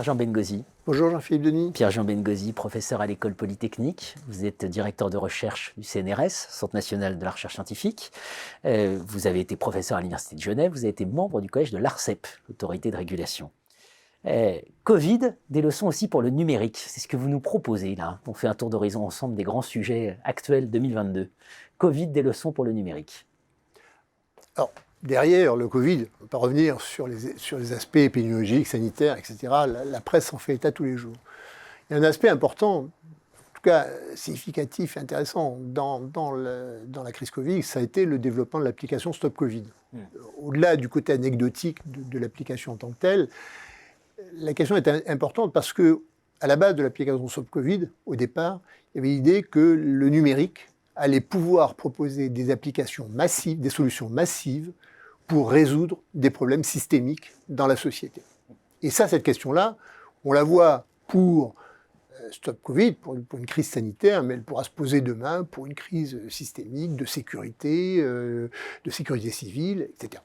Pierre-Jean Bengozi. Bonjour Jean-Philippe Denis. Pierre-Jean Bengozi, professeur à l'École Polytechnique. Vous êtes directeur de recherche du CNRS, Centre national de la recherche scientifique. Vous avez été professeur à l'Université de Genève. Vous avez été membre du collège de l'ARCEP, l'autorité de régulation. Covid, des leçons aussi pour le numérique. C'est ce que vous nous proposez là. On fait un tour d'horizon ensemble des grands sujets actuels 2022. Covid, des leçons pour le numérique. Alors, derrière le Covid, on ne va pas revenir sur les aspects épidémiologiques, sanitaires, etc. La presse en fait état tous les jours. Il y a un aspect important, en tout cas significatif et intéressant dans la crise Covid, ça a été le développement de l'application Stop Covid. Au-delà du côté anecdotique de l'application en tant que telle, la question est importante parce que, à la base de l'application Stop Covid, au départ, il y avait l'idée que le numérique allait pouvoir proposer des applications massives, des solutions massives pour résoudre des problèmes systémiques dans la société. Et ça, cette question-là, on la voit pour Stop Covid, pour une crise sanitaire, mais elle pourra se poser demain pour une crise systémique de sécurité civile, etc.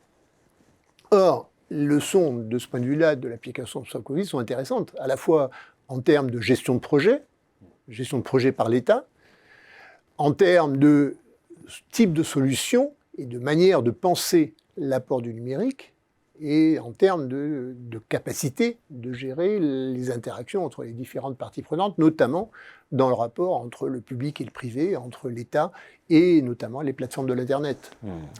Or, les leçons de ce point de vue-là de l'application Stop Covid sont intéressantes, à la fois en termes de gestion de projet par l'État, en termes de type de solution et de manière de penser l'apport du numérique, et en termes de capacité de gérer les interactions entre les différentes parties prenantes, notamment dans le rapport entre le public et le privé, entre l'État et notamment les plateformes de l'Internet.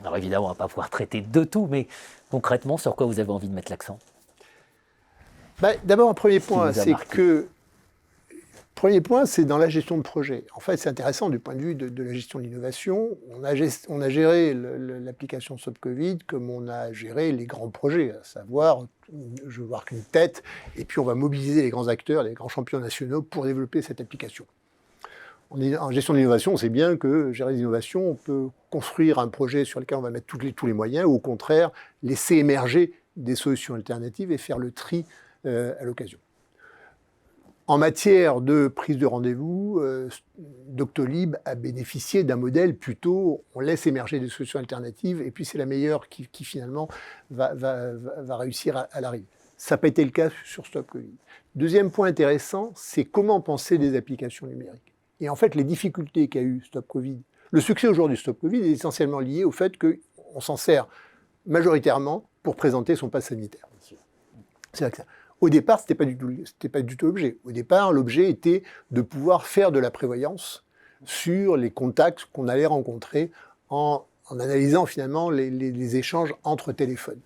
Alors évidemment, on ne va pas pouvoir traiter de tout, mais concrètement, sur quoi vous avez envie de mettre l'accent ? D'abord, un premier point, c'est dans la gestion de projet. En fait, c'est intéressant du point de vue de la gestion de l'innovation. On a géré l'application Stop Covid comme on a géré les grands projets, à savoir, je veux voir qu'une tête, et puis on va mobiliser les grands acteurs, les grands champions nationaux pour développer cette application. En gestion de l'innovation, on sait bien que gérer l'innovation, on peut construire un projet sur lequel on va mettre tous les moyens, ou au contraire, laisser émerger des solutions alternatives et faire le tri à l'occasion. En matière de prise de rendez-vous, Doctolib a bénéficié d'un modèle plutôt, on laisse émerger des solutions alternatives et puis c'est la meilleure qui finalement va réussir à l'arrivée. Ça n'a pas été le cas sur Stop Covid. Deuxième point intéressant, c'est comment penser des applications numériques. Et en fait, les difficultés qu'a eu Stop Covid, le succès aujourd'hui de Stop Covid est essentiellement lié au fait qu'on s'en sert majoritairement pour présenter son pass sanitaire. C'est vrai que ça. Au départ, ce n'était pas du tout l'objet. Au départ, l'objet était de pouvoir faire de la prévoyance sur les contacts qu'on allait rencontrer en analysant finalement les échanges entre téléphones.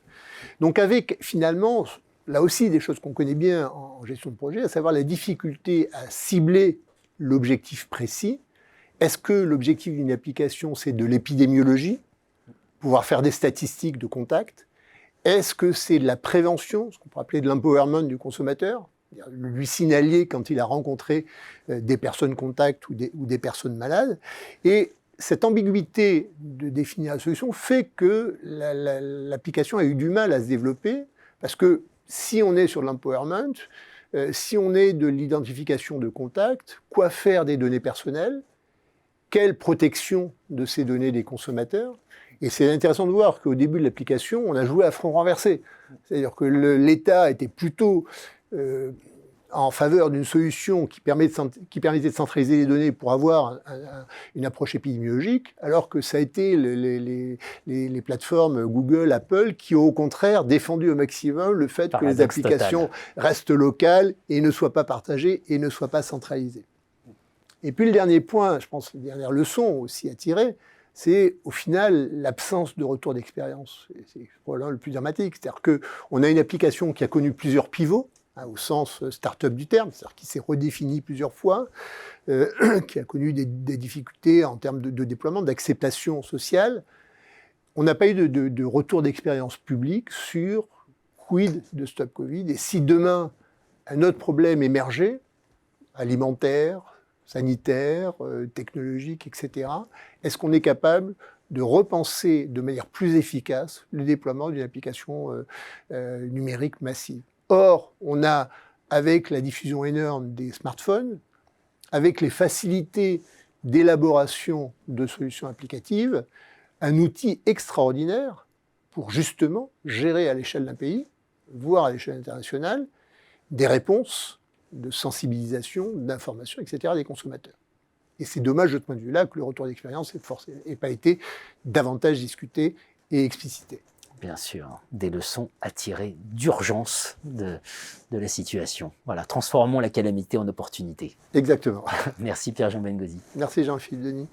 Donc avec finalement, là aussi des choses qu'on connaît bien en gestion de projet, à savoir la difficulté à cibler l'objectif précis. Est-ce que l'objectif d'une application, c'est de l'épidémiologie, pouvoir faire des statistiques de contacts? Est-ce que c'est de la prévention, ce qu'on pourrait appeler de l'empowerment du consommateur, lui signaler quand il a rencontré des personnes contacts ou des personnes malades? Et cette ambiguïté de définir la solution fait que l'application a eu du mal à se développer, parce que si on est sur l'empowerment, si on est de l'identification de contacts, quoi faire des données personnelles? Quelle protection de ces données des consommateurs? Et c'est intéressant de voir qu'au début de l'application, on a joué à front renversé. C'est-à-dire que l'État était plutôt en faveur d'une solution qui permettait de centraliser les données pour avoir une approche épidémiologique, alors que ça a été les plateformes Google, Apple, qui ont au contraire défendu au maximum le fait que les applications restent locales et ne soient pas partagées et ne soient pas centralisées. Et puis le dernier point, je pense, la dernière leçon aussi à tirer, c'est au final l'absence de retour d'expérience. C'est probablement le plus dramatique. C'est-à-dire qu'on a une application qui a connu plusieurs pivots, au sens start-up du terme, c'est-à-dire qui s'est redéfinie plusieurs fois, qui a connu des difficultés en termes de déploiement, d'acceptation sociale. On n'a pas eu de retour d'expérience publique sur quid de Stop Covid. Et si demain, un autre problème émergeait, alimentaire, sanitaire, technologique, etc., est-ce qu'on est capable de repenser de manière plus efficace le déploiement d'une application numérique massive? Or, on a, avec la diffusion énorme des smartphones, avec les facilités d'élaboration de solutions applicatives, un outil extraordinaire pour justement gérer à l'échelle d'un pays, voire à l'échelle internationale, des réponses de sensibilisation, d'information, etc. des consommateurs. Et c'est dommage de ce point de vue-là que le retour d'expérience n'ait pas été davantage discuté et explicité. Bien sûr, des leçons à tirer d'urgence de la situation. Voilà, transformons la calamité en opportunité. Exactement. Merci Pierre-Jean Bengozi. Merci Jean-Philippe Denis.